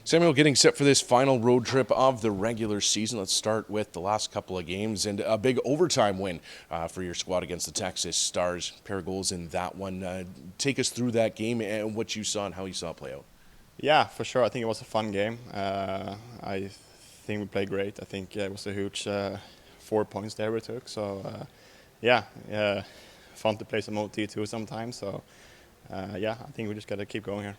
Samuel, getting set for this final road trip of the regular season. Let's start with the last couple of games and a big overtime win for your squad against the Texas Stars. Pair of goals in that one. Take us through that game and what you saw and how you saw it play out. Yeah, for sure. I think it was a fun game. I think we played great. I think it was a huge 4 points there we took. So, fun to play some OT too sometimes. So, I think we just got to keep going here.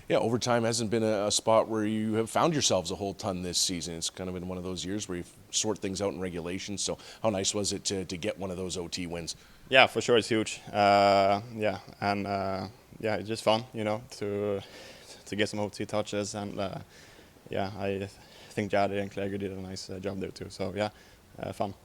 Yeah, overtime hasn't been a spot where you have found yourselves a whole ton this season. It's kind of been one of those years where you sort things out in regulation. So how nice was it to get one of those OT wins? Yeah, for sure it's huge. It's just fun, to get some OT touches. And I think Jari and Clegg did a nice job there too. So fun.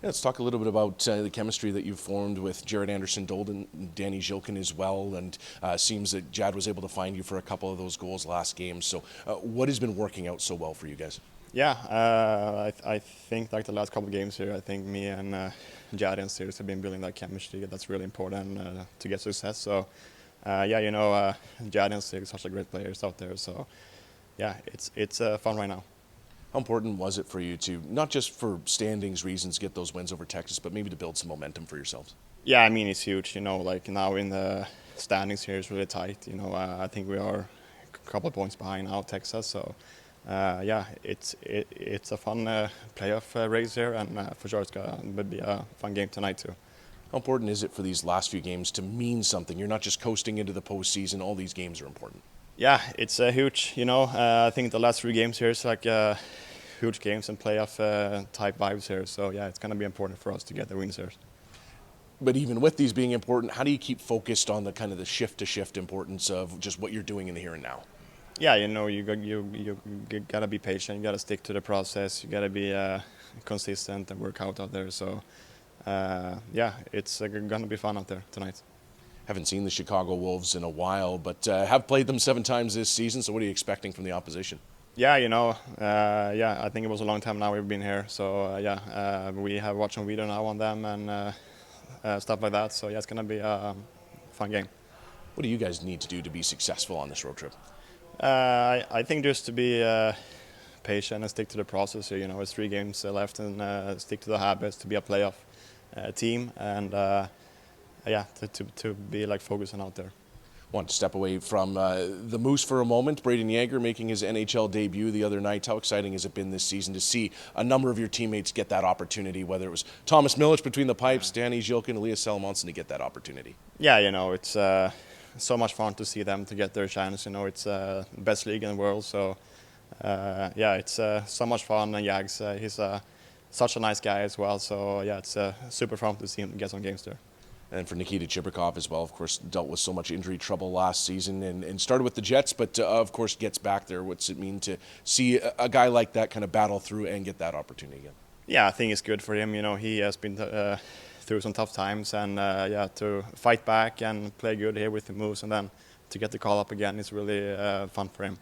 Yeah, let's talk a little bit about the chemistry that you've formed with Jared Anderson-Dolden and Danny Zhilkin as well. And seems that Jad was able to find you for a couple of those goals last game. So what has been working out so well for you guys? Yeah, I think like the last couple of games here, I think me and Jad and Sirius have been building that chemistry. That's really important to get success. So, Jad and Sirius are such a great players out there. So, it's fun right now. How important was it for you to, not just for standings reasons, get those wins over Texas, but maybe to build some momentum for yourselves? Yeah, I mean, it's huge. Like now in the standings here, it's really tight. I think we are a couple of points behind now Texas. So, it's a fun playoff race here, and for sure it's going to be a fun game tonight too. How important is it for these last few games to mean something? You're not just coasting into the postseason. All these games are important. Yeah, it's huge. I think the last 3 games here is like huge games and playoff type vibes here. So it's going to be important for us to get the wins here. But even with these being important, how do you keep focused on the kind of the shift-to-shift importance of just what you're doing in the here and now? Yeah, you gotta be patient. You gotta stick to the process. You gotta be consistent and work out there. So it's gonna be fun out there tonight. Haven't seen the Chicago Wolves in a while, but have played them 7 times this season. So what are you expecting from the opposition? Yeah, I think it was a long time now we've been here. So we have watched some video now on them and stuff like that. So it's gonna be a fun game. What do you guys need to do to be successful on this road trip? I think just to be patient and stick to the process here. It's 3 games left and stick to the habits to be a playoff team and to be like focusing out there. Want to step away from the Moose for a moment. Braden Yager making his NHL debut the other night. How exciting has it been this season to see a number of your teammates get that opportunity, whether it was Thomas Milic between the pipes, Danny Zhilkin, Elias Salamonson to get that opportunity? Yeah, it's so much fun to see them to get their chance. It's the best league in the world. So, it's so much fun. And Yags, he's such a nice guy as well. So, it's super fun to see him get some games there. And for Nikita Chibrikov as well, of course, dealt with so much injury trouble last season and started with the Jets, but of course gets back there. What's it mean to see a guy like that kind of battle through and get that opportunity again? Yeah, I think it's good for him. He has been through some tough times, and to fight back and play good here with the moves, and then to get the call up again is really fun for him.